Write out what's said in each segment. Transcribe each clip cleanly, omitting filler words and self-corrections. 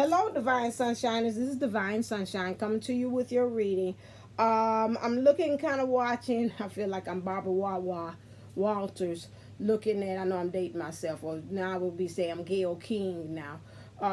Hello, Divine Sunshiners. This is Divine Sunshine coming to you with your reading. I'm looking, kind of watching. I feel like I'm Barbara Wawa Walters looking at. I know I'm dating myself, or now I will be saying I'm Gail King now.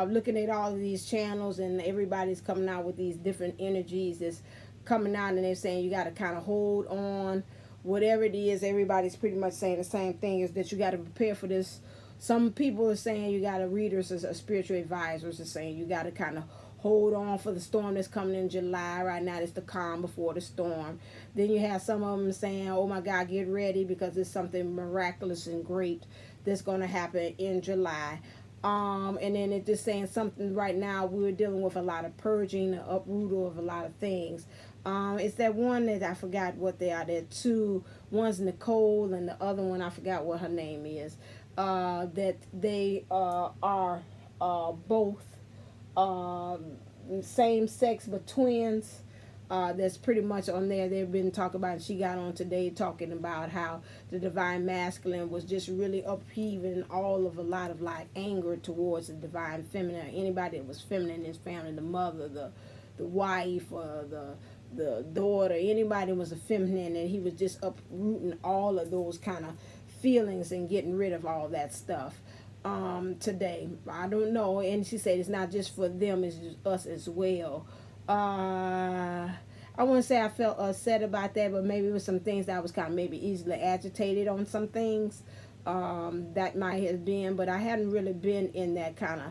Looking at all of these channels, and everybody's coming out with these different energies that's coming out, and they're saying you got to kind of hold on. Whatever it is, everybody's pretty much saying the same thing, is that you got to prepare for this. Some people are saying you got to, readers as spiritual advisors are saying you got to kind of hold on for the storm that's coming in July. Right now it's the calm before the storm. Then you have some of them saying, oh my God, get ready, because it's something miraculous and great that's going to happen in July. And then it's just saying something right now, we're dealing with a lot of purging, the uprootal of a lot of things. It's that one that I forgot what they are. There are two. One's Nicole, and the other one I forgot what her name is. That they are both same sex but twins. That's pretty much on there. They've been talking about. She got on today talking about how the divine masculine was just really upheaving all of a lot of like anger towards the divine feminine. Anybody that was feminine in his family, the mother, the wife, the daughter, anybody was a feminine, and he was just uprooting all of those kind of feelings and getting rid of all that stuff today. I don't know. And she said it's not just for them, it's just us as well. I wouldn't say I felt upset about that, but maybe it was some things that I was kind of maybe easily agitated on some things. That might have been, but I hadn't really been in that kind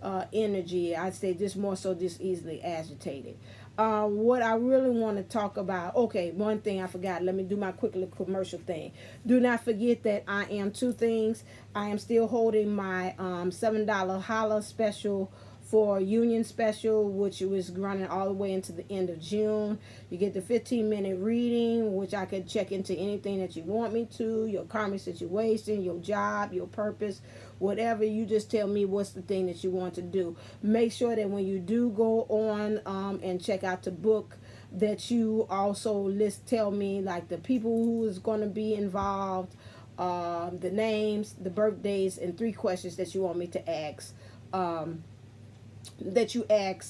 of energy. I'd say just more so just easily agitated. What I really want to talk about, okay, one thing I forgot. Let me do my quick little commercial thing. Do not forget that I am two things. I am still holding my $7 holla special for Union Special, which was running all the way into the end of June. You get the 15-minute reading, which I could check into anything that you want me to, your karmic situation, your job, your purpose, whatever. You just tell me what's the thing that you want to do. Make sure that when you do go on and check out the book, that you also tell me like the people who is going to be involved, the names, the birthdays, and 3 questions that you want me to ask.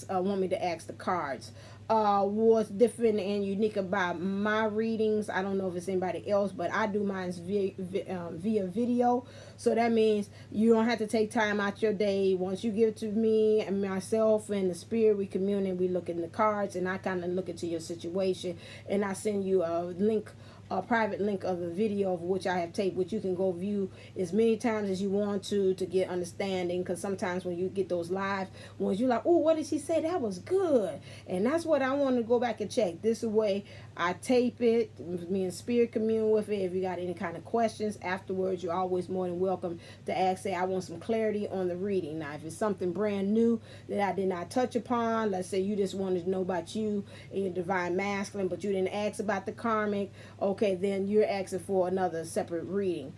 Want me to ask the cards. What's different and unique about my readings, I don't know if it's anybody else, but I do mine via video. So that means you don't have to take time out your day. Once you give it to me and myself and the spirit, we commune and we look in the cards, and I kind of look into your situation, and I send you a link, a private link of the video of which I have taped, which you can go view as many times as you want to get understanding. Because sometimes when you get those live ones, you're like, oh, what did she say? That was good. And that's what I want to go back and check. This way I tape it, me and spirit commune with it. If you got any kind of questions afterwards, you're always more than welcome to ask. Say, I want some clarity on the reading. Now if it's something brand new that I did not touch upon, let's say you just wanted to know about you and your divine masculine, but you didn't ask about the karmic, okay, then you're asking for another separate reading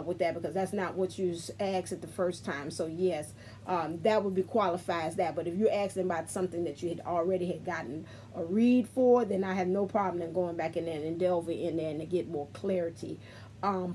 with that, because that's not what you asked at the first time. So yes, that would be qualified as that. But if you're asking about something that you had already gotten a read for, then I have no problem in going back in there and delving in there and to get more clarity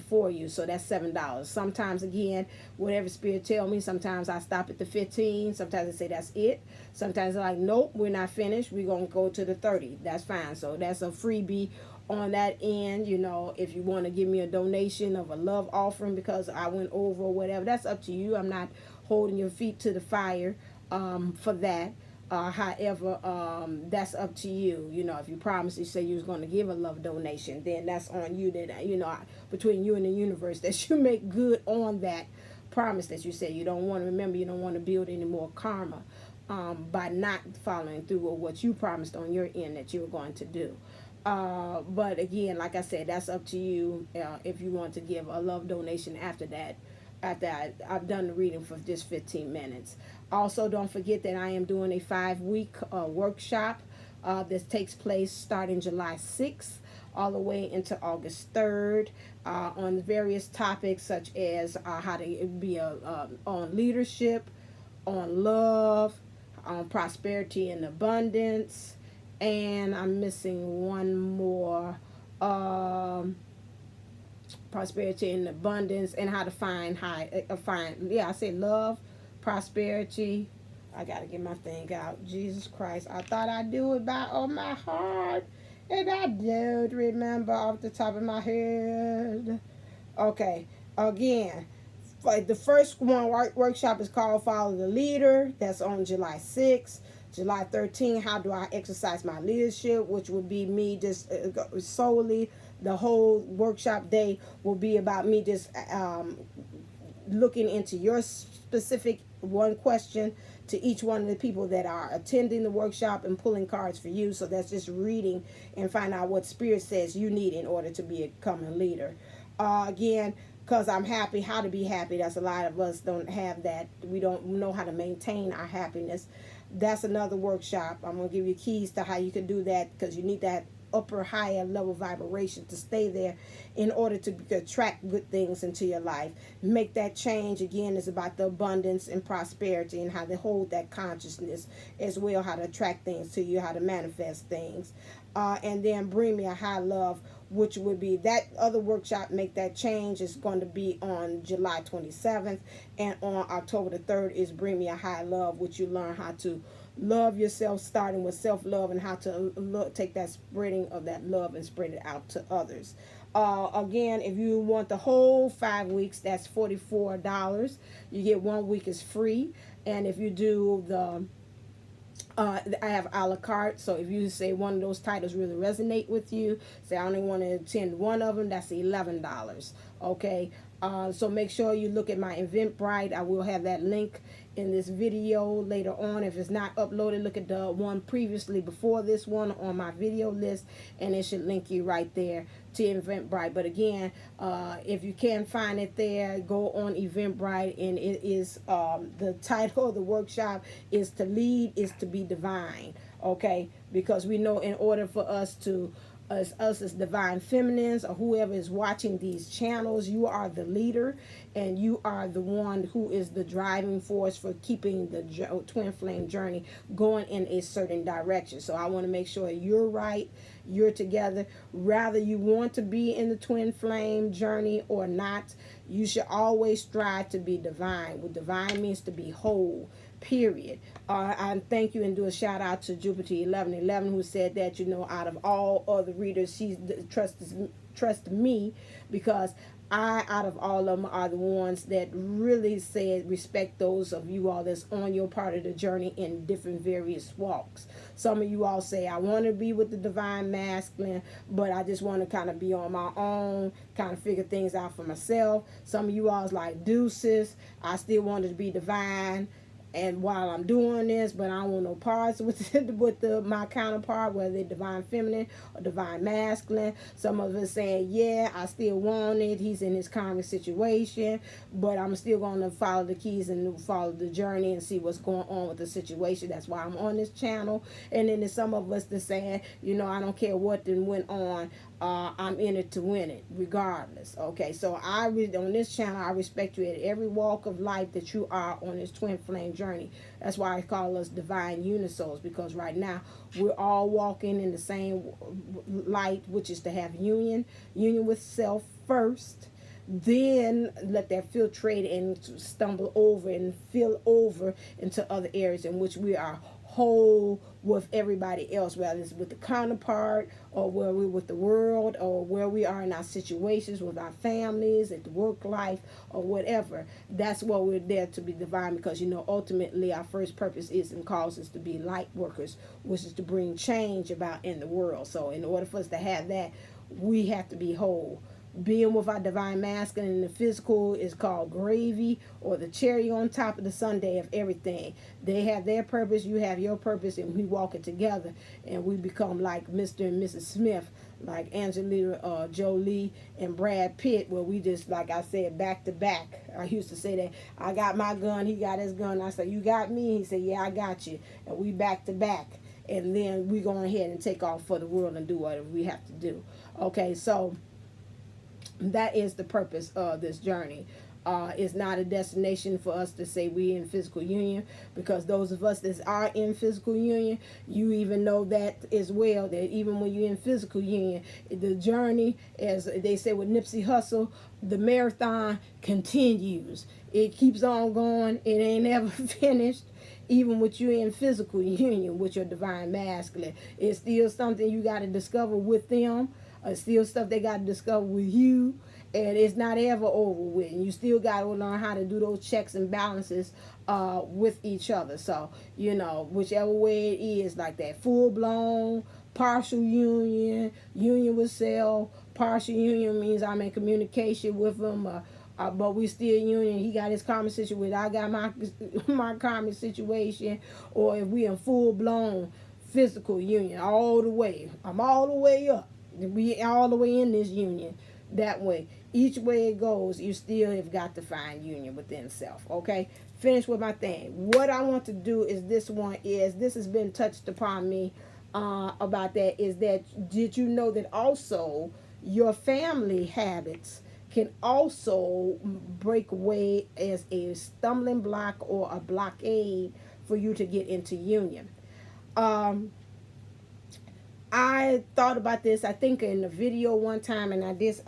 for you. So that's $7. Sometimes, again, whatever spirit tell me, sometimes I stop at the 15. Sometimes I say that's it. Sometimes I'm like, nope, we're not finished, we're gonna go to the 30. That's fine. So that's a freebie on that end. You know, if you want to give me a donation of a love offering because I went over or whatever, that's up to you. I'm not holding your feet to the fire for that. However, that's up to you. You know, if you promise, you say you was going to give a love donation, then that's on you. That, you know, between you and the universe, that you make good on that promise that you said. You don't want to, remember, you don't want to build any more karma by not following through with what you promised on your end that you were going to do. But again, like I said, that's up to you if you want to give a love donation after that. After I've done the reading for just 15 minutes. Also, don't forget that I am doing a 5-week workshop that takes place starting July 6th all the way into August 3rd on various topics such as how to be on leadership, on love, on prosperity and abundance, and I'm missing one more. Prosperity and abundance, and how to find I say love, prosperity, I gotta get my thing out. Jesus Christ. I thought I'd do it by on my heart. And I don't remember off the top of my head. Okay. Again, like the first one workshop is called Follow the Leader. That's on July 6th. July 13th, how do I exercise my leadership, which would be me just solely, the whole workshop day will be about me just looking into your specific one question to each one of the people that are attending the workshop and pulling cards for you. So that's just reading and find out what Spirit says you need in order to become a leader. Again, because I'm happy, how to be happy. That's a lot of us don't have that. We don't know how to maintain our happiness. That's another workshop. I'm going to give you keys to how you can do that, because you need that upper, higher level vibration to stay there in order to attract good things into your life. Make that change. Again, is about the abundance and prosperity and how to hold that consciousness as well, how to attract things to you, how to manifest things. And then Bring Me a High Love, which would be that other workshop, Make That Change, is going to be on July 27th. And on October the 3rd is Bring Me a High Love, which you learn how to love yourself, starting with self-love, and how to take that spreading of that love and spread it out to others. Again, if you want the whole 5 weeks, that's $44. You get 1 week is free. And if you do the I have a la carte, so if you say one of those titles really resonate with you, say I only want to attend one of them, that's $11. Okay, so make sure you look at my Eventbrite. I will have that link in this video later on. If it's not uploaded, look at the one previously before this one on my video list, and it should link you right there to Eventbrite. But again, if you can't find it there, go on Eventbrite, and it is the title of the workshop is To Lead is to Be Divine. Okay, because we know in order for us to us as divine feminines, or whoever is watching these channels, you are the leader, and you are the one who is the driving force for keeping the twin flame journey going in a certain direction. So I want to make sure you're right, you're together. Rather you want to be in the twin flame journey or not, you should always strive to be divine. What divine means to be whole, period. I thank you and do a shout out to Jupiter 1111, who said that, you know, out of all other readers, she trusts me, because I, out of all of them, are the ones that really said respect those of you all that's on your part of the journey in different various walks. Some of you all say, I want to be with the divine masculine, but I just want to kind of be on my own, kind of figure things out for myself. Some of you all is like, deuces, I still wanted to be divine, and while I'm doing this, but I don't want no parts with my counterpart, whether they're divine feminine or divine masculine. Some of us saying, yeah, I still want it. He's in his karmic situation, but I'm still going to follow the keys and follow the journey and see what's going on with the situation. That's why I'm on this channel. And then there's some of us that's saying, you know, I don't care what then went on. I'm in it to win it, regardless. Okay, so on this channel, I respect you at every walk of life that you are on this twin flame journey. That's why I call us divine unisouls, because right now we're all walking in the same light, which is to have union with self first, then let that filtrate and stumble over and fill over into other areas in which we are whole with everybody else, whether it's with the counterpart, or where we're with the world, or where we are in our situations with our families, at the work life, or whatever. That's what we're there to be divine, because, you know, ultimately our first purpose is and calls us to be light workers, which is to bring change about in the world. So in order for us to have that, we have to be whole. Being with our divine masculine in the physical is called gravy, or the cherry on top of the sundae of everything. They have their purpose, you have your purpose, and we walk it together, and we become like Mr. and Mrs. Smith, like Angelina Jolie and Brad Pitt, where we just, like I said, back to back. I used to say that I got my gun, he got his gun. I said, you got me? He said, yeah, I got you. And we back to back. And then we go ahead and take off for the world and do whatever we have to do. Okay, so that is the purpose of this journey. It's not a destination for us to say we in physical union, because those of us that are in physical union, you even know that as well, that even when you're in physical union, the journey, as they say with Nipsey Hussle, the marathon continues. It keeps on going. It ain't ever finished. even with you in physical union with your divine masculine. It's still something you got to discover with them. It's still stuff they got to discover with you. And it's not ever over with. And you still got to learn how to do those checks and balances with each other. So, you know, whichever way it is, like that full-blown, partial union, union with self. Partial union means I'm in communication with them, but we still union. He got his karmic situation, I got my karmic situation. Or if we in full-blown physical union all the way. I'm all the way up. We all the way in this union that way. Each way it goes, you still have got to find union within self. Okay, finish with my thing. What I want to do is this has been touched upon me about that, is that did you know that also your family habits can also break away as a stumbling block or a blockade for you to get into union. I thought about this, I think in the video one time, and I was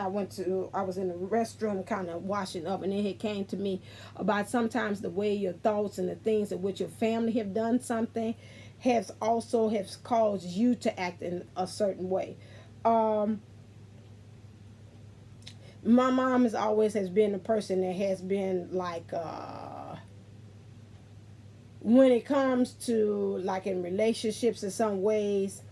in the restroom kind of washing up, and then it came to me about sometimes the way your thoughts and the things in which your family have done something has caused you to act in a certain way. My mom has been a person that has been like, when it comes to like in relationships in some ways,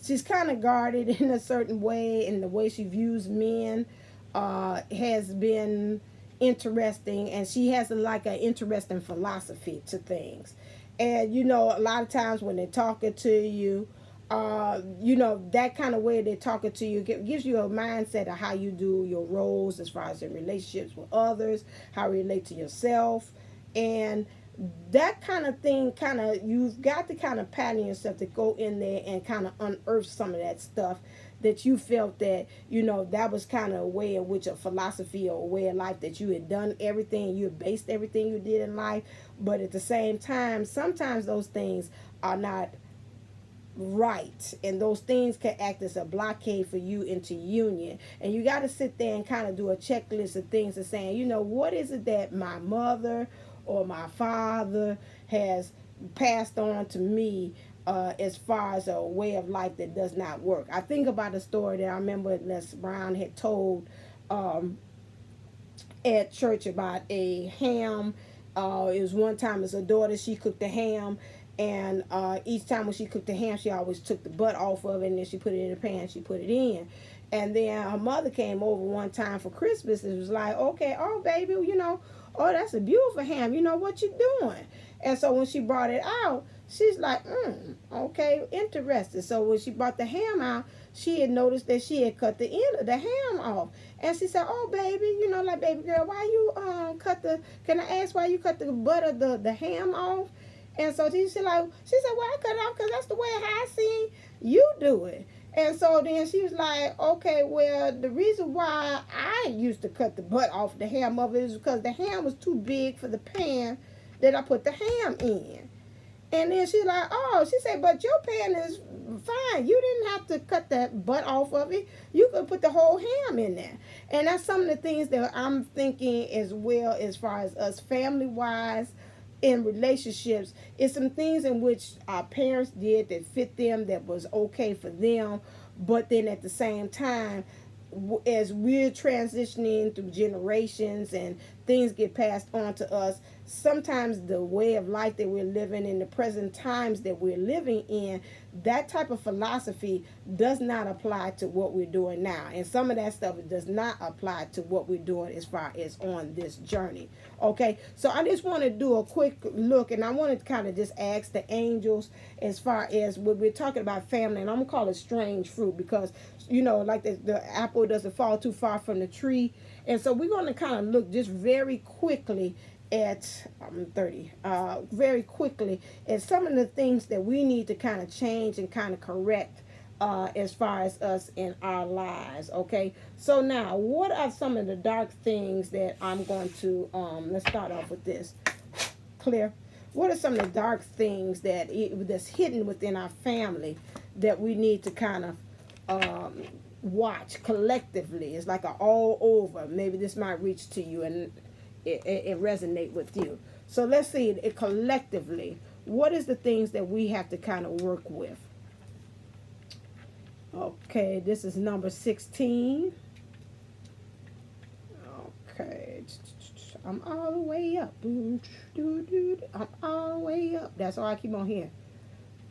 she's kind of guarded in a certain way, and the way she views men has been interesting, and she has an interesting philosophy to things. And you know, a lot of times when they're talking to you, you know, that kind of way they're talking to you gives you a mindset of how you do your roles as far as in relationships with others, how you relate to yourself, and that kind of thing. You've got to kind of pattern yourself to go in there and kind of unearth some of that stuff that you felt that, you know, that was kind of a way in which a philosophy or a way of life that you had done everything, you had based everything you did in life. But at the same time, sometimes those things are not right, and those things can act as a blockade for you into union. And you got to sit there and kind of do a checklist of things and saying, you know, what is it that my mother or my father has passed on to me as far as a way of life that does not work. I think about a story that I remember Les Brown had told at church about a ham. It was one time as a daughter, she cooked the ham, and each time when she cooked the ham, she always took the butt off of it, and then she put it in the pan, she put it in. And then her mother came over one time for Christmas and was like, okay, oh baby, you know, oh, that's a beautiful ham, you know, what you doing? And so when she brought it out, she's like, okay, interested. So when she brought the ham out, she had noticed that she had cut the end of the ham off. And she said, oh baby, you know, like, baby girl, why you can I ask why you cut the butt of the ham off? And so she said, well, I cut it off because that's the way I seen you do it. And so then she was like, okay, well, the reason why I used to cut the butt off the ham of it is because the ham was too big for the pan that I put the ham in. And then she's like, oh, she said, but your pan is fine. You didn't have to cut that butt off of it. You could put the whole ham in there. And that's some of the things that I'm thinking as well, as far as us family-wise, in relationships. It's some things in which our parents did that fit them, that was okay for them, but then at the same time, as we're transitioning through generations and things get passed on to us, sometimes the way of life that we're living in the present times that we're living in, that type of philosophy does not apply to what we're doing now. And some of that stuff does not apply to what we're doing as far as on this journey. Okay, so I just want to do a quick look, and I want to kind of just ask the angels as far as when we're talking about family, and I'm going to call it strange fruit because, you know, like the apple doesn't fall too far from the tree. And so we're going to kind of look just very quickly at very quickly at some of the things that we need to kind of change and kind of correct as far as us in our lives. Okay, so now what are some of the dark things that I'm going to let's start off with this. Clear. What are some of the dark things that's hidden within our family that we need to kind of watch collectively? It's like an all over. Maybe this might reach to you and it resonate with you. So let's see it collectively. What is the things that we have to kind of work with? Okay, this is number 16. Okay, I'm all the way up. I'm all the way up. That's all I keep on hearing.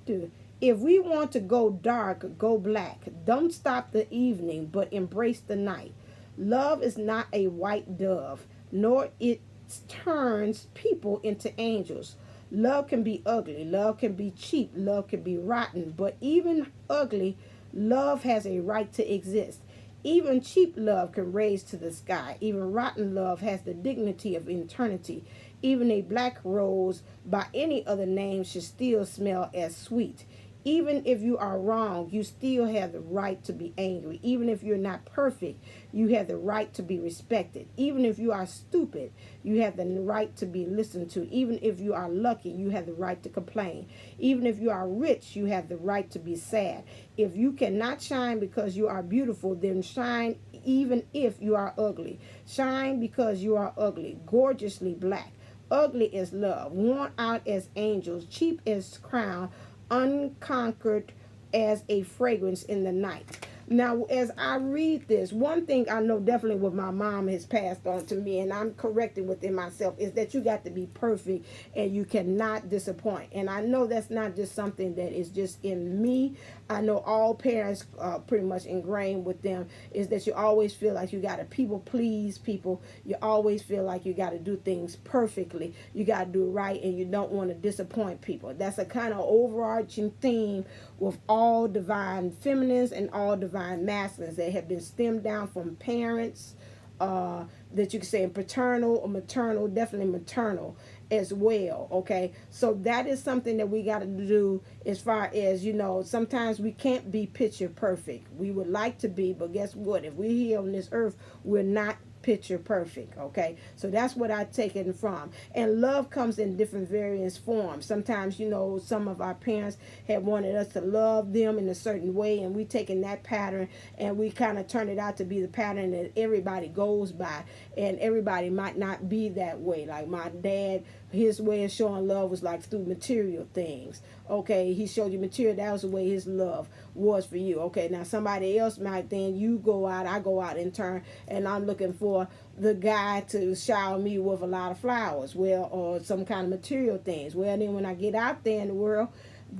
Dude. If we want to go dark, go black. Don't stop the evening, but embrace the night. Love is not a white dove, nor it turns people into angels. Love can be ugly. Love can be cheap. Love can be rotten. But even ugly, love has a right to exist. Even cheap love can raise to the sky. Even rotten love has the dignity of eternity. Even a black rose by any other name should still smell as sweet. Even if you are wrong, you still have the right to be angry. Even if you're not perfect, you have the right to be respected. Even if you are stupid, you have the right to be listened to. Even if you are lucky, you have the right to complain. Even if you are rich, you have the right to be sad. If you cannot shine because you are beautiful, then shine even if you are ugly. Shine because you are ugly, gorgeously black. Ugly as love, worn out as angels, cheap as crown, unconquered as a fragrance in the night. Now, as I read this, one thing I know definitely what my mom has passed on to me, and I'm correcting within myself, is that you got to be perfect and you cannot disappoint. And I know that's not just something that is just in me. I know all parents pretty much ingrained with them is that you always feel like you got to people please people. You always feel like you got to do things perfectly. You got to do it right, and you don't want to disappoint people. That's a kind of overarching theme with all divine feminines and all divine masculines that have been stemmed down from parents, that you can say paternal or maternal, definitely maternal as well. Okay, so that is something that we got to do as far as, you know, sometimes we can't be picture perfect. We would like to be, but guess what? If we're here on this earth, we're not picture perfect. Okay, so that's what I take it from. And love comes in different various forms. Sometimes, you know, some of our parents have wanted us to love them in a certain way, and we taking that pattern and we kind of turn it out to be the pattern that everybody goes by, and everybody might not be that way. Like my dad, his way of showing love was like through material things. Okay, he showed you material. That was the way his love was for you. Okay, now somebody else might then you go out, I go out in turn, and I'm looking for the guy to shower me with a lot of flowers, well, or some kind of material things. Well, then when I get out there in the world,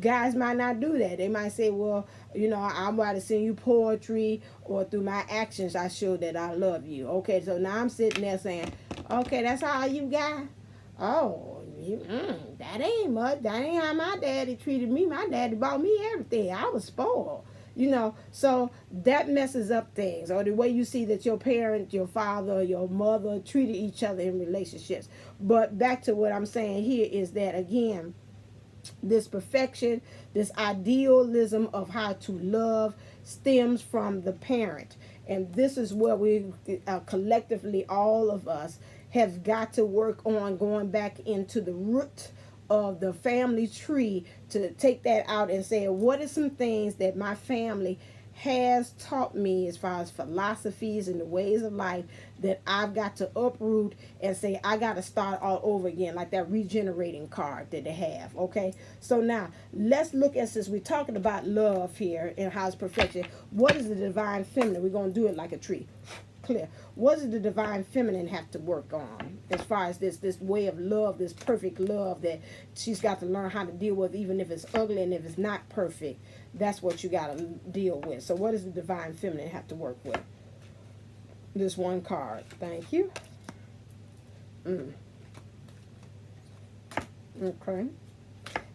guys might not do that. They might say, well, you know, I'm about to send you poetry, or through my actions I show that I love you. Okay, so now I'm sitting there saying, okay, that's all you got? Oh, that ain't much. That ain't how my daddy treated me. My daddy bought me everything. I was spoiled. You know, so that messes up things. Or the way you see that your parent, your father, your mother treated each other in relationships. But back to what I'm saying here is that, again, this perfection, this idealism of how to love stems from the parent. And this is where we collectively, all of us, have got to work on going back into the root of the family tree to take that out and say, what are some things that my family has taught me as far as philosophies and the ways of life that I've got to uproot and say, I got to start all over again, like that regenerating card that they have. Okay, so now let's look at, since we're talking about love here and how it's perfection, what is the divine feminine? We're going to do it like a tree. Clear. What does the divine feminine have to work on as far as this way of love, this perfect love that she's got to learn how to deal with, even if it's ugly and if it's not perfect? That's what you got to deal with. So what does the divine feminine have to work with? This one card. Thank you. Okay.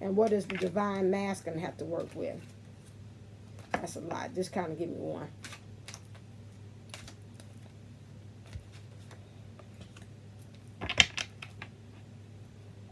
And what does the divine masculine have to work with? That's a lot. Just kind of give me one.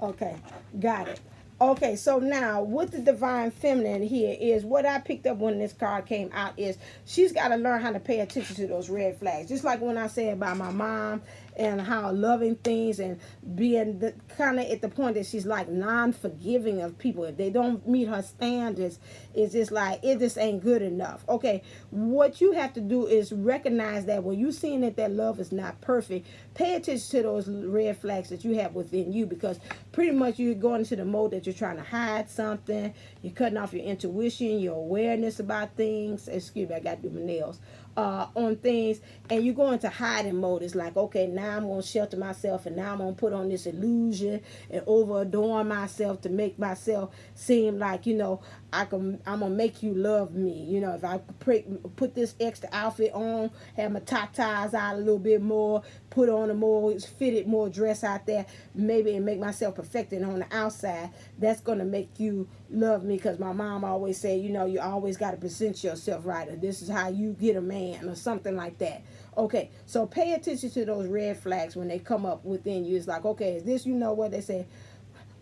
Okay, got it. Okay, so now with the divine feminine here is what I picked up when this card came out is she's got to learn how to pay attention to those red flags. Just like when I said about my mom and how loving things and being the kind of at the point that she's like non-forgiving of people if they don't meet her standards. It's just like it just ain't good enough. Okay, what you have to do is recognize that when you seeing that love is not perfect, pay attention to those red flags that you have within you, because pretty much you're going into the mode that you're trying to hide something. You're cutting off your intuition, your awareness about things. Excuse me, I got to do my nails. On things, and you go into hiding mode. It's like, okay, now I'm going to shelter myself, and now I'm going to put on this illusion and over adorn myself to make myself seem like, you know, I'm going to make you love me. You know, if I put this extra outfit on, have my tatas out a little bit more, put on a more fitted, more dress out there, maybe, and make myself perfected on the outside, that's going to make you love me, because my mom always said, you know, you always got to present yourself right, or this is how you get a man, or something like that. Okay, so pay attention to those red flags when they come up within you. It's like, okay, is this, you know what they say?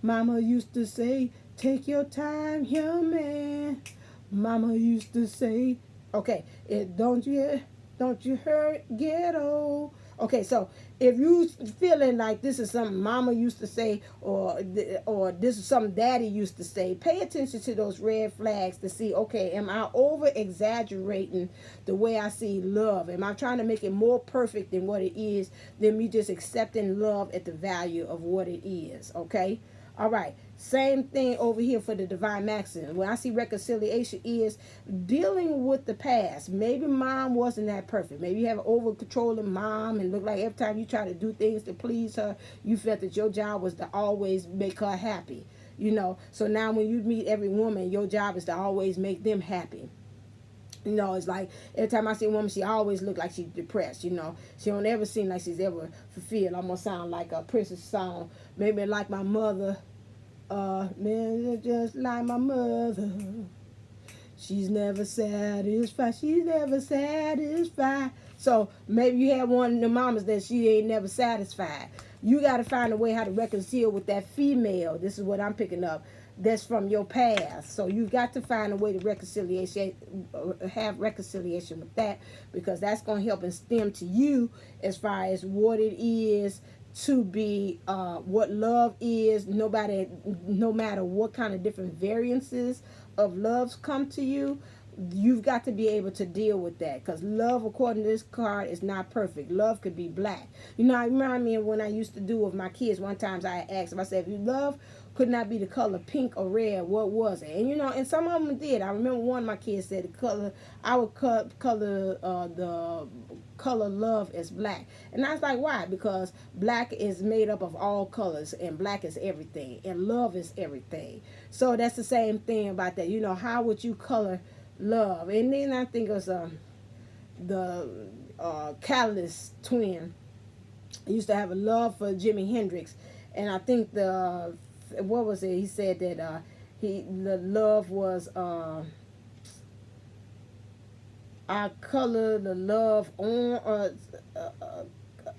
Mama used to say, take your time, young man. Mama used to say, okay, don't you hurt, get old. Okay, so if you feeling like this is something mama used to say, or this is something daddy used to say, pay attention to those red flags to see, okay, am I over exaggerating the way I see love? Am I trying to make it more perfect than what it is, than me just accepting love at the value of what it is? Okay. All right, same thing over here for the divine maximum. When I see reconciliation is dealing with the past. Maybe mom wasn't that perfect. Maybe you have an over-controlling mom and look like every time you try to do things to please her, you felt that your job was to always make her happy. You know, so now when you meet every woman, your job is to always make them happy. You know, it's like every time I see a woman, she always look like she's depressed. You know, she don't ever seem like she's ever fulfilled. I'm gonna sound like a Princess song, maybe like my mother. Man, just like my mother. She's never satisfied. She's never satisfied. So maybe you have one of the mamas that she ain't never satisfied. You got to find a way how to reconcile with that female. This is what I'm picking up. That's from your past. So you've got to find a way to have reconciliation with that, because that's going to help and stem to you as far as what it is to be, what love is. No matter what kind of different variances of loves come to you, you've got to be able to deal with that, because love, according to this card, is not perfect. Love could be black. You know, I remind me of when I used to do with my kids. One time I asked them, I said, if you love could not be the color pink or red, what was it? And you know, and some of them did. I remember one of my kids said the color, I would color the color love as black. And I was like, why? Because black is made up of all colors, and black is everything, and love is everything. So that's the same thing about that. You know, how would you color love? And then I think it was the Catalyst twin used to have a love for Jimi Hendrix, and I think what was it? He said that the love was I color the love on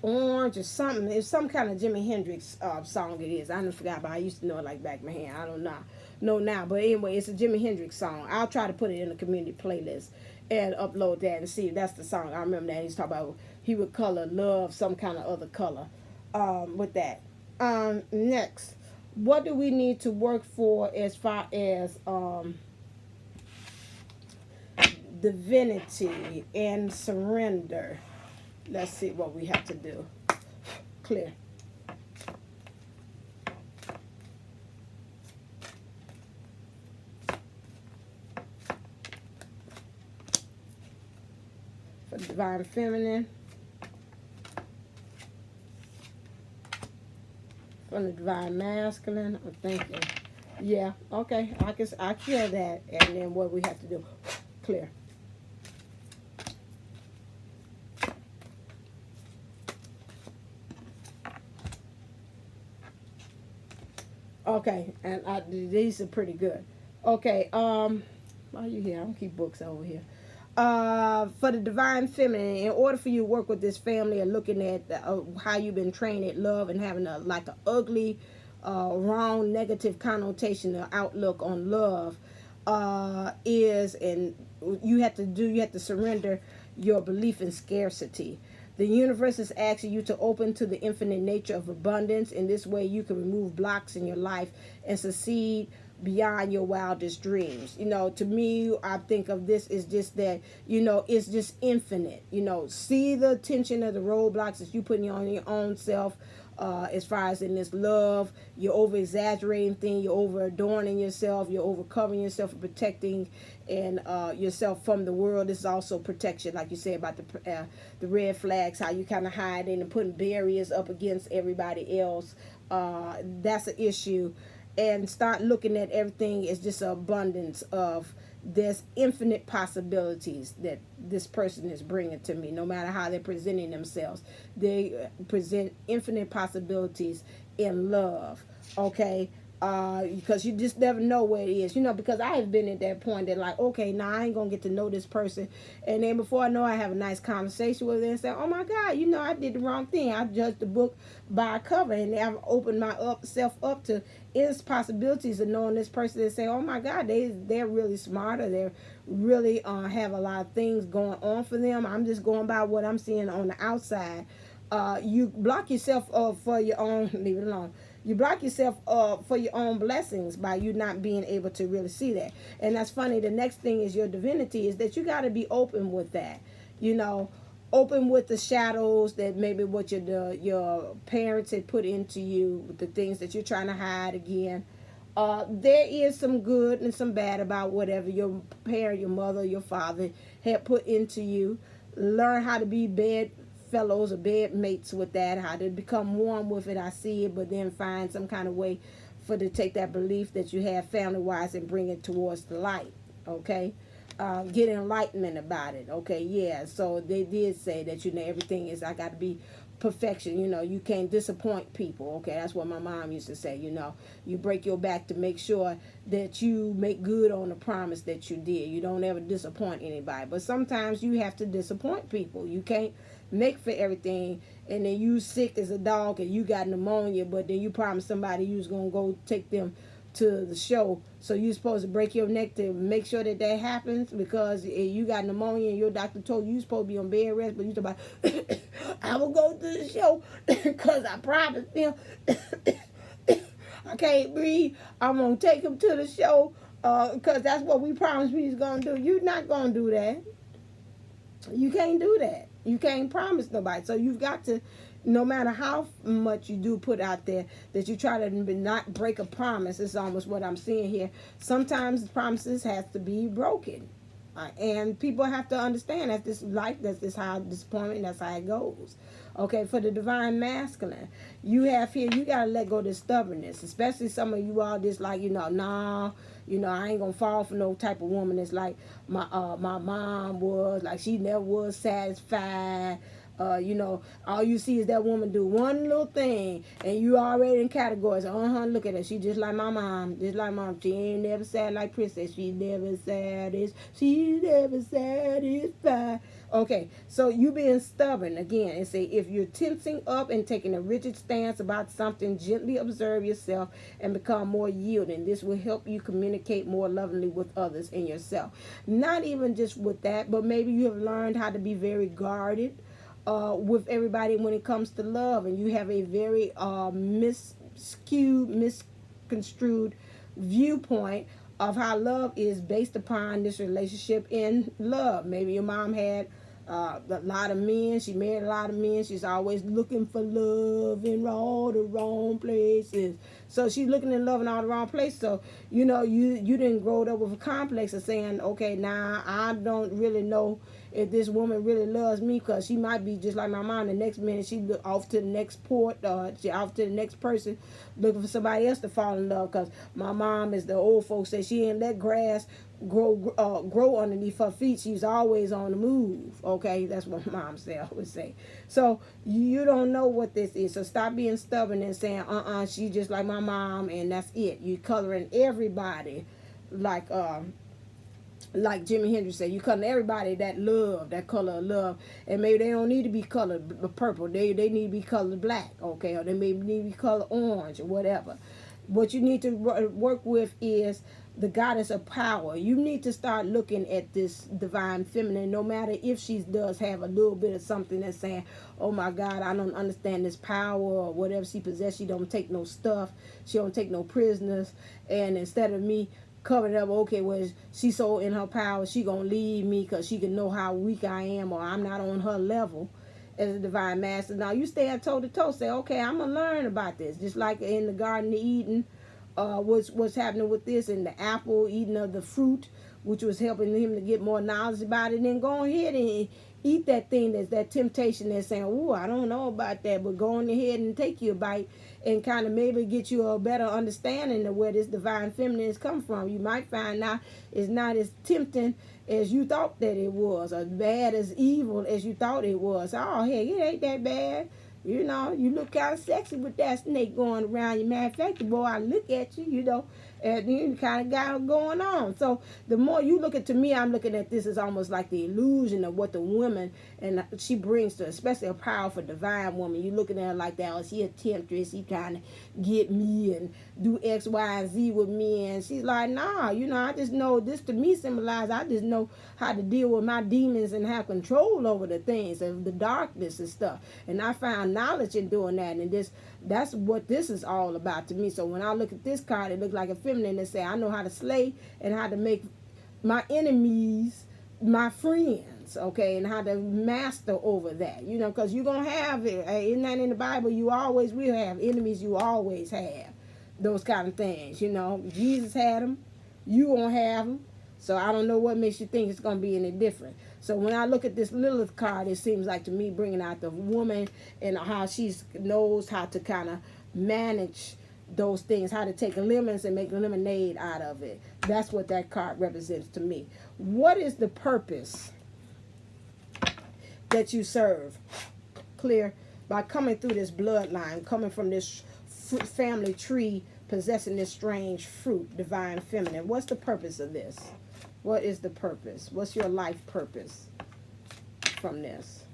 orange or something. It's some kind of Jimi Hendrix song it is. I don't forgot, but I used to know it like back of my hand. I don't know now. But anyway, it's a Jimi Hendrix song. I'll try to put it in the community playlist and upload that and see if that's the song. I remember that. He's talking about he would color love some kind of other color with that. Next, what do we need to work for as far as divinity and surrender? Let's see what we have to do. Clear. For the divine feminine. From the divine masculine. I'm thinking. Yeah, okay. I feel that. And then what we have to do. Clear. Okay, and these are pretty good. Okay, while you here, I'm gonna keep books over here. For the divine feminine, in order for you to work with this family and looking at how you've been trained at love and having like an ugly, wrong, negative connotation or outlook on love, you have to surrender your belief in scarcity. The universe is asking you to open to the infinite nature of abundance. In this way, you can remove blocks in your life and succeed beyond your wildest dreams. You know, to me, I think of this as just that, you know, it's just infinite. You know, see the tension of the roadblocks that you putting on your own self. As far as in this love, you're over exaggerating things, you're over adorning yourself, you're over covering yourself and protecting and yourself from the world. This is also protection, like you said about the red flags, how you kind of hiding and putting barriers up against everybody else. That's an issue. And start looking at everything as just an abundance of, there's infinite possibilities that this person is bringing to me. No matter how they're presenting themselves, they present infinite possibilities in love. Okay, because you just never know where it is, you know, because I have been at that point that like, okay, now I ain't gonna get to know this person, and then before I know, I have a nice conversation with them and say, oh my God, you know, I did the wrong thing. I judged the book by a cover, and I've opened my self up to its possibilities of knowing this person and say, oh my God, they're really smart, or they're really have a lot of things going on for them. I'm just going by what I'm seeing on the outside. You block yourself for your own, leave it alone. You block yourself for your own blessings by you not being able to really see that. And that's funny. The next thing is your divinity, is that you got to be open with that. You know, open with the shadows that maybe what your parents had put into you, with the things that you're trying to hide again. There is some good and some bad about whatever your parent, your mother, your father had put into you. Learn how to be bedfellows or bed mates with that, how to become one with it. I see it, but then find some kind of way to take that belief that you have family wise and bring it towards the light. Okay, get enlightenment about it. Okay, yeah. So they did say that, you know, everything is, I got to be perfection. You know, you can't disappoint people. Okay, that's what my mom used to say. You know, you break your back to make sure that you make good on the promise that you did. You don't ever disappoint anybody, but sometimes you have to disappoint people. You can't make for everything, and then you sick as a dog and you got pneumonia, but then you promised somebody you was gonna go take them to the show, so you're supposed to break your neck to make sure that happens, because you got pneumonia and your doctor told you supposed to be on bed rest, but you talk about I will go to the show because I promised them I can't breathe, I'm gonna take him to the show because that's what we promised we was gonna do. You're not gonna do that. You can't do that. You can't promise nobody. So you've got to, no matter how much you do put out there, that you try to not break a promise. It's almost what I'm seeing here. Sometimes promises have to be broken. And people have to understand that this life, that's this how disappointment, that's how it goes. Okay, for the divine masculine, you have here, you got to let go of this stubbornness, especially some of you all just like, you know, nah, you know, I ain't going to fall for no type of woman that's like my mom was, like she never was satisfied. You know, all you see is that woman do one little thing, and you already in categories. Look at her. She just like my mom. Just like mom. She ain't never sad like Princess. She never satisfied. She never satisfied. Okay, so you being stubborn again, and say if you're tensing up and taking a rigid stance about something, gently observe yourself and become more yielding. This will help you communicate more lovingly with others and yourself. Not even just with that, but maybe you have learned how to be very guarded with everybody when it comes to love, and you have a very misconstrued viewpoint of how love is based upon this relationship in love. Maybe your mom had a lot of men, she married a lot of men, she's always looking for love in all the wrong places, so she's looking in love in all the wrong places. So you know, you didn't grow up with a complex of saying, okay, now I don't really know if this woman really loves me, because she might be just like my mom. The next minute she look off to the next port, she off to the next person looking for somebody else to fall in love, because my mom, is the old folks say, she ain't let grass grow underneath her feet. She's always on the move. Okay, that's what mom always say. So you don't know what this is, so stop being stubborn and saying she just like my mom and that's it. You coloring everybody like Jimi Hendrix said, you color everybody that love, that color of love, and maybe they don't need to be colored purple, they need to be colored black, okay, or they maybe need to be colored orange or whatever. What you need to work with is the goddess of power. You need to start looking at this divine feminine, no matter if she does have a little bit of something that's saying, oh my God, I don't understand this power, or whatever she possesses. She don't take no stuff. She don't take no prisoners. And instead of me covering up, okay, well, she's so in her power, she gonna leave me because she can know how weak I am, or I'm not on her level as a divine master. Now you stand toe to toe, say, okay, I'm gonna learn about this. Just like in the Garden of Eden, what's happening with this, and the apple, eating of the fruit, which was helping him to get more knowledge about it. And then go ahead and eat that thing, that's that temptation that's saying, oh, I don't know about that, but go on ahead and take you a bite and kind of maybe get you a better understanding of where this divine feminine has come from. You might find out it's not as tempting as you thought that it was, or bad as evil as you thought it was. Oh, hey, it ain't that bad. You know, you look kind of sexy with that snake going around you. Matter of fact, boy, I look at you, you know, and you kind of got it going on. So the more you look at, to me, I'm looking at this as almost like the illusion of what the woman, and she brings to, especially a powerful divine woman. You looking at her like that, oh, she a temptress, she trying to get me and do X, Y, and Z with me. And she's like, nah, you know, I just know this to me symbolizes, I just know how to deal with my demons and have control over the things of the darkness and stuff. And I found knowledge in doing that, and that's what this is all about to me. So when I look at this card, it looks like a feminine that say, I know how to slay and how to make my enemies my friends, okay, and how to master over that, you know, because you're gonna have it. Isn't that in the Bible? You always will have enemies. You always have those kind of things, you know. Jesus had them, you won't have them. So I don't know what makes you think it's going to be any different. So when I look at this Lilith card, it seems like to me bringing out the woman and how she knows how to kind of manage those things, how to take lemons and make lemonade out of it. That's what that card represents to me. What is the purpose that you serve? Clear. By coming through this bloodline, coming from this family tree, possessing this strange fruit, divine feminine. What's the purpose of this? What is the purpose? What's your life purpose from this?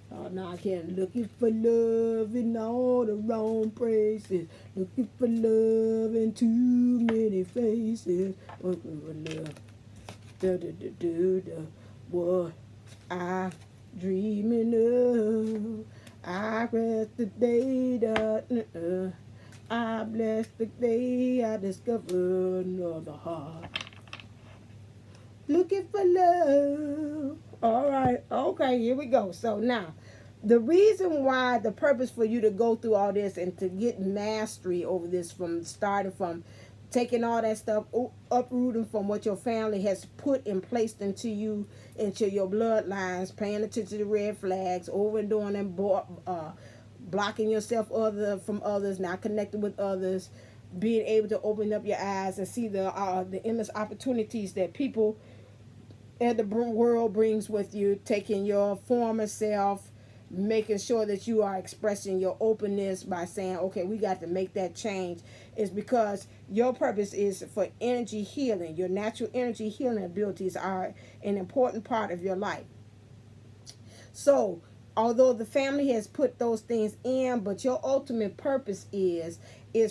Oh, now I can't. Looking for love in all the wrong places. Looking for love in too many faces. Looking for love. What I dreaming of. I rest the day. I bless the day I discovered another heart. Looking for love. All right. Okay, here we go. So now, the reason why, the purpose for you to go through all this and to get mastery over this, from starting from taking all that stuff, uprooting from what your family has put and placed into you, into your bloodlines, paying attention to the red flags, overdoing them, blocking yourself from others, not connecting with others, being able to open up your eyes and see the endless opportunities that people and the world brings with you, taking your former self, making sure that you are expressing your openness by saying, okay, we got to make that change, is because your purpose is for energy healing. Your natural energy healing abilities are an important part of your life. So although the family has put those things in, but your ultimate purpose is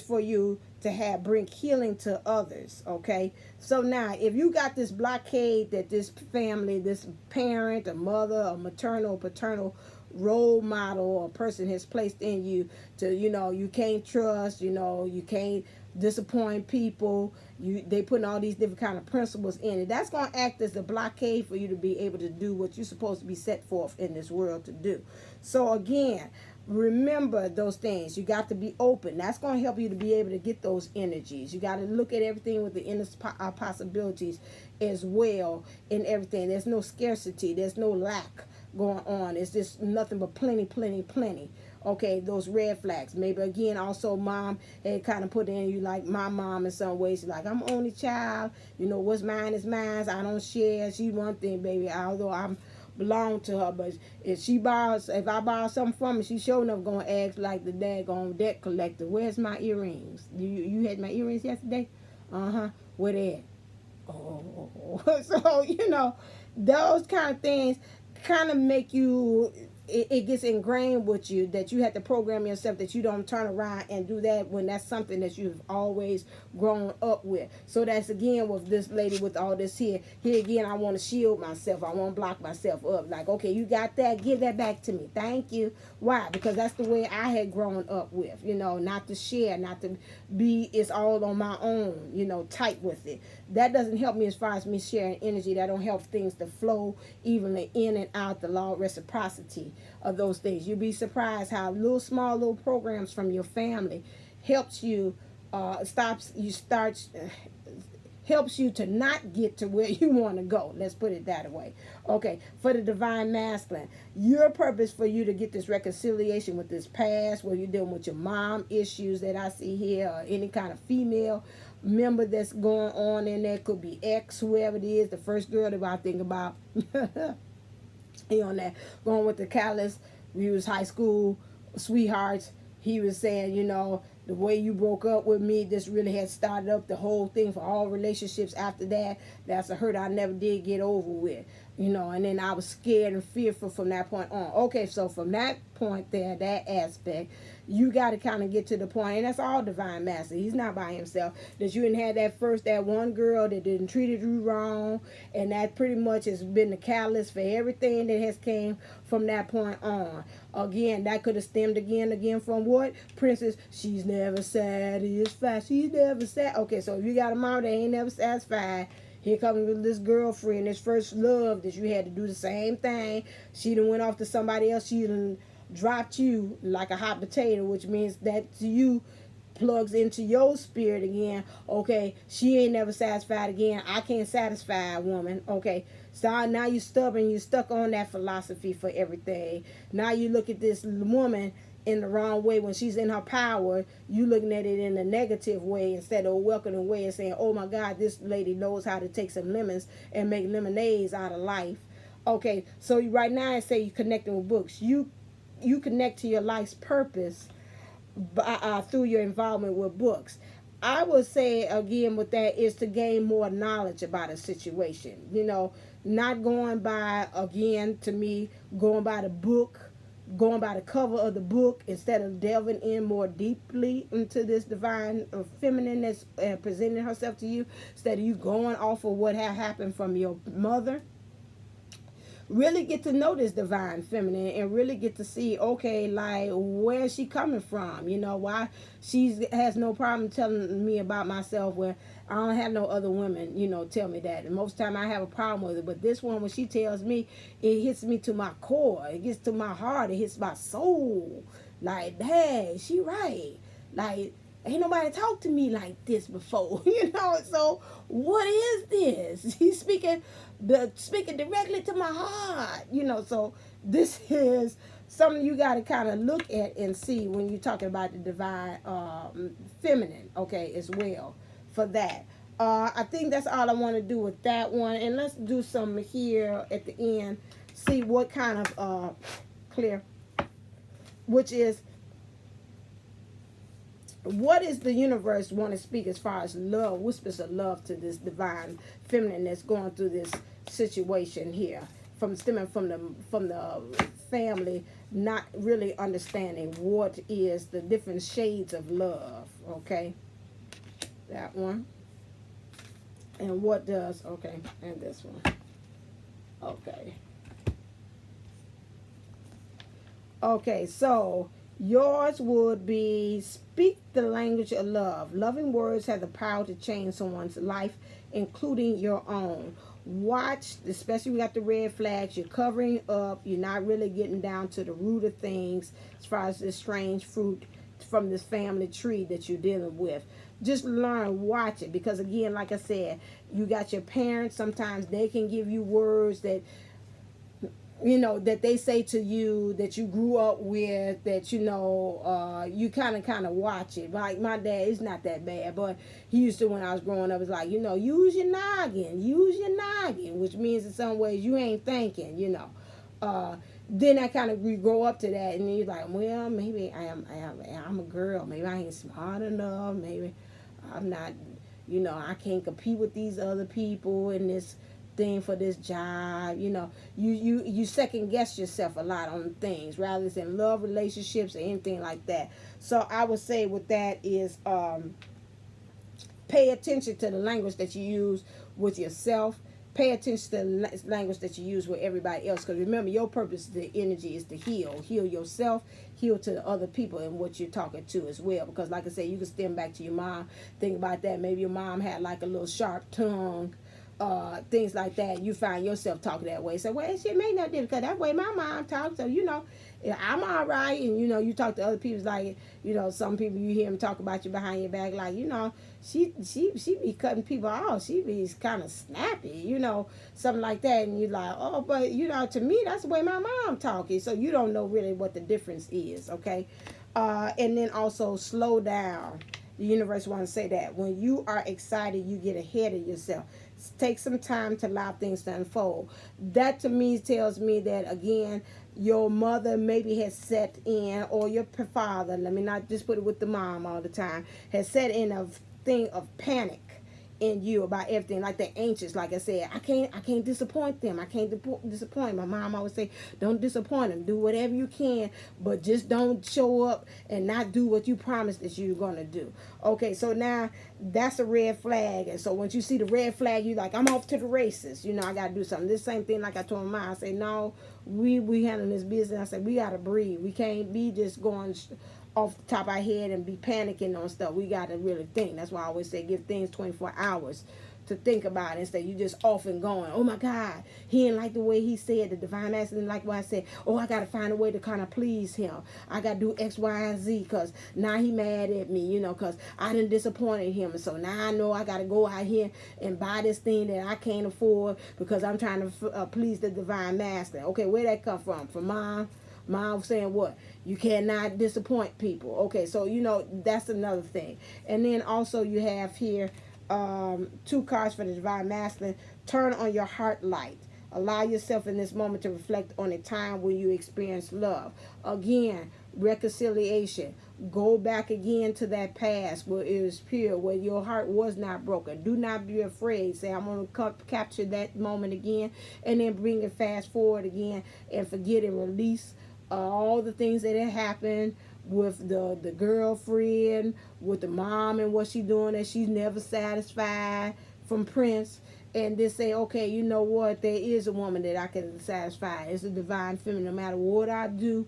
for you to bring healing to others, okay? So now, if you got this blockade that this family, this parent, a mother, a maternal, paternal role model or person has placed in you to, you know, you can't trust, you know, you can't disappoint people, they putting all these different kind of principles in it, that's going to act as a blockade for you to be able to do what you're supposed to be set forth in this world to do. So again, remember those things. You got to be open. That's going to help you to be able to get those energies. You got to look at everything with the endless possibilities as well in everything. There's no scarcity. There's no lack going on. It's just nothing but plenty, plenty, plenty. Okay, those red flags. Maybe again, also mom had kind of put in you like my mom in some ways. She's like, I'm only child. You know, what's mine is mine. I don't share. She one thing, baby. Although I'm belong to her, but if I borrow something from her, she sure enough gonna ask like the daggone debt collector, where's my earrings? You had my earrings yesterday? Where they at? Oh. So you know, those kind of things kind of make you it gets ingrained with you that you have to program yourself that you don't turn around and do that when that's something that you've always grown up with. So that's again with this lady with all this here. Here again, I want to shield myself. I want to block myself up. Like, okay, you got that? Give that back to me. Thank you. Why? Because that's the way I had grown up with, you know, not to share, not to be, it's all on my own, you know, tight with it. That doesn't help me as far as me sharing energy. That don't help things to flow evenly in and out, the law of reciprocity of those things. You'll be surprised how small little programs from your family helps you helps you to not get to where you want to go. Let's put it that way. Okay, for the divine masculine, your purpose for you to get this reconciliation with this past, where you're dealing with your mom issues that I see here, or any kind of female member that's going on in there, could be ex, whoever it is, the first girl that I think about. He on that, going with the callous, we was high school sweethearts. He was saying, you know, the way you broke up with me, this really had started up the whole thing for all relationships after that. That's a hurt I never did get over with, you know, and then I was scared and fearful from that point on. Okay, so from that point there, that aspect, you got to kind of get to the point, and that's all divine master. He's not by himself. That you didn't have that one girl that didn't treated you wrong, and that pretty much has been the catalyst for everything that has came from that point on. Again, that could have stemmed again from what? Princess, she's never satisfied. She's never sad. Okay, so if you got a mom that ain't never satisfied, here comes with this girlfriend, this first love that you had to do the same thing. She done went off to somebody else. She done dropped you like a hot potato, which means that to you plugs into your spirit again. Okay, she ain't never satisfied again. I can't satisfy a woman. Okay, so now you stubborn. You stuck on that philosophy for everything. Now you look at this woman in the wrong way when she's in her power. You looking at it in a negative way instead of a welcoming way and saying, oh my God, this lady knows how to take some lemons and make lemonades out of life. Okay, so right now I say you connecting with books. You connect to your life's purpose through your involvement with books. I would say again with that is to gain more knowledge about a situation. You know, not going by, again, to me, going by the book, going by the cover of the book instead of delving in more deeply into this divine feminine that's presenting herself to you, instead of you going off of what had happened from your mother. Really get to know this divine feminine and really get to see, okay, like, where is she coming from? You know, why she has no problem telling me about myself where I don't have no other women, you know, tell me that. And most time I have a problem with it. But this one, when she tells me, it hits me to my core. It gets to my heart. It hits my soul. Like, hey, she right. Like, ain't nobody talked to me like this before, you know. So what is this? He's speaking directly to my heart, you know. So this is something you got to kind of look at and see when you're talking about the divine feminine, okay, as well for that. I think that's all I want to do with that one. And let's do some here at the end, see what kind of clear, which is, what is the universe want to speak as far as love, whispers of love to this divine feminine that's going through this situation here, stemming from the family not really understanding what is the different shades of love. Okay, that one. And what does, okay, and this one. Okay. Okay, so yours would be speak the language of love. Loving words have the power to change someone's life, including your own. Watch, especially we got the red flags. You're covering up. You're not really getting down to the root of things as far as this strange fruit from this family tree that you're dealing with. Just learn, watch it, because again, like I said, you got your parents. Sometimes they can give you words that, you know, that they say to you that you grew up with, that, you know, you kind of watch it. Like my dad, it's not that bad, but he used to, when I was growing up, it's like, you know, use your noggin, which means in some ways you ain't thinking, you know. Then I kind of grow up to that, and he's like, well, maybe I'm a girl, maybe I ain't smart enough, maybe I'm not, you know, I can't compete with these other people in this thing for this job. You know, you second guess yourself a lot on things rather than love, relationships, or anything like that. So I would say with that is pay attention to the language that you use with yourself. Pay attention to the language that you use with everybody else. Because remember, your purpose, the energy is to heal. Heal yourself, heal to the other people and what you're talking to as well. Because like I said, you can stem back to your mom. Think about that. Maybe your mom had like a little sharp tongue. Things like that. You find yourself talking that way. So, well, shit made no difference. Because that way my mom talks. So, you know, I'm all right. And, you know, you talk to other people like, you know, some people you hear them talk about you behind your back. Like, you know, she be cutting people off. She be kind of snappy, you know, something like that. And you're like, oh, but, you know, to me, that's the way my mom talking. So you don't know really what the difference is, okay? And then also slow down. The universe wants to say that. When you are excited, you get ahead of yourself. Take some time to allow things to unfold. That to me tells me that, again, your mother maybe has set in, or your father, let me not just put it with the mom all the time, has set in a thing of panic in you about everything, like they're anxious. Like I said, I can't disappoint them. I can't disappoint. My mom always say, don't disappoint them. Do whatever you can, but just don't show up and not do what you promised that you're gonna do. Okay, so now that's a red flag. And so once you see the red flag, you like, I'm off to the races. You know, I gotta do something. This same thing like I told my mom. I say, no, we handling this business. I said, we gotta breathe. We can't be just going off the top of our head and be panicking on stuff. We got to really think. That's why I always say give things 24 hours to think about it instead you just off and going, oh my God, he didn't like the way he said, the divine master didn't like what I said. Oh, I got to find a way to kind of please him. I got to do X, Y, and Z because now he mad at me, you know, because I done disappointed him. And so now I know I got to go out here and buy this thing that I can't afford because I'm trying to please the divine master. Okay, where that come from? From mom? Mom saying what? You cannot disappoint people. Okay, so, you know, that's another thing. And then also you have here 2 cards for the divine masculine. Turn on your heart light. Allow yourself in this moment to reflect on a time when you experienced love. Again, reconciliation. Go back again to that past where it was pure, where your heart was not broken. Do not be afraid. Say, I'm going to capture that moment again, and then bring it fast forward again and forget and release all the things that had happened with the girlfriend, with the mom and what she's doing that she's never satisfied from Prince. And just say, okay, you know what? There is a woman that I can satisfy. It's a divine feminine. No matter what I do,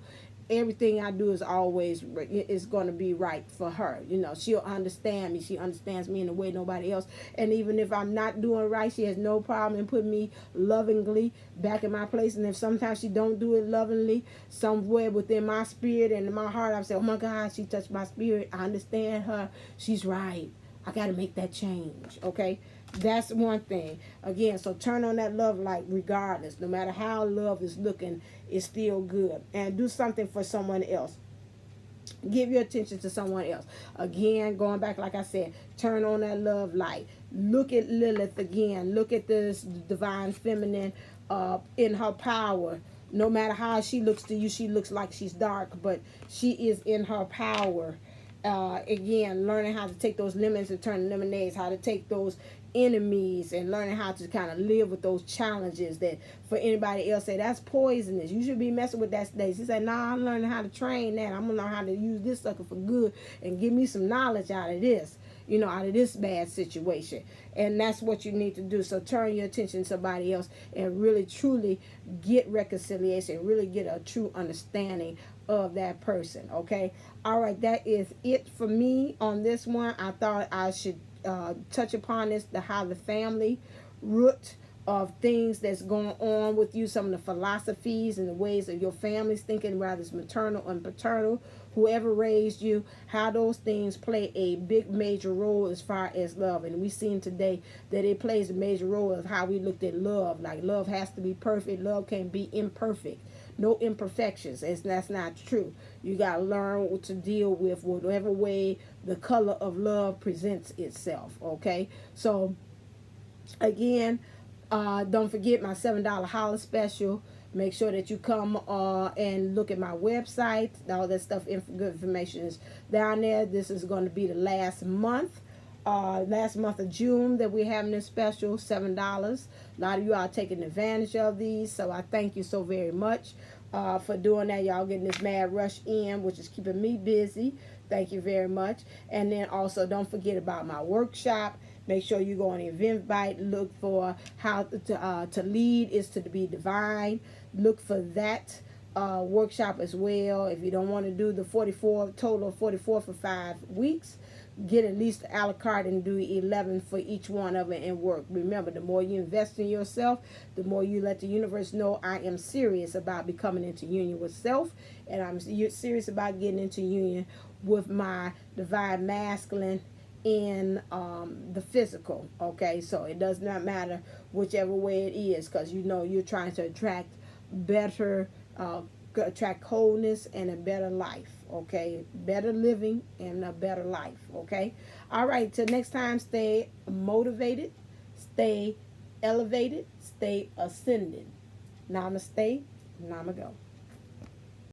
everything I do is always is going to be right for her. You know, she'll understand me. She understands me in a way nobody else. And even if I'm not doing right, she has no problem in putting me lovingly back in my place. And if sometimes she don't do it lovingly, somewhere within my spirit and in my heart, I say, oh my God, she touched my spirit. I understand her. She's right. I got to make that change. Okay. That's one thing. Again, so turn on that love light regardless. No matter how love is looking, it's still good. And do something for someone else. Give your attention to someone else. Again, going back, like I said, turn on that love light. Look at Lilith again. Look at this divine feminine in her power. No matter how she looks to you, she looks like she's dark, but she is in her power. Again, learning how to take those lemons and turn lemonades, how to take those enemies and learning how to kind of live with those challenges that for anybody else say that's poisonous, you should be messing with that stage. He said, nah, I'm learning how to train that. I'm gonna learn how to use this sucker for good and give me some knowledge out of this, you know, out of this bad situation. And that's what you need to do. So turn your attention to somebody else and really truly get reconciliation, really get a true understanding of that person. Okay, all right, that is it for me on this one. I thought I should touch upon this, how the family root of things that's going on with you, some of the philosophies and the ways of your family's thinking, whether it's maternal and paternal, whoever raised you, how those things play a big major role as far as love. And we seen today that it plays a major role of how we looked at love. Like love has to be perfect. Love can't be imperfect. No imperfections. That's not true. You got to learn to deal with whatever way the color of love presents itself. Okay, so again, don't forget my $7 holler special. Make sure that you come and look at my website. All that stuff, good information is down there. This is going to be the last month last month of June that we're having this special, $7. A lot of you are taking advantage of these, so I thank you so very much for doing that. Y'all getting this mad rush in, which is keeping me busy. Thank you very much. And then also don't forget about my workshop. Make sure you go on Eventbrite. Look for how to lead is to be divine. Look for that workshop as well. If you don't want to do the 44 total 44 for 5 weeks, get at least a la carte and do 11 for each one of it and work. Remember, the more you invest in yourself, the more you let the universe know I am serious about becoming into union with self, and I'm serious about getting into union with my divine masculine in the physical. Okay, so it does not matter whichever way it is, because you know you're trying to attract better attract wholeness and a better life. Okay, better living and a better life. Okay, all right, till next time, stay motivated, stay elevated, stay ascended. Namaste, namago.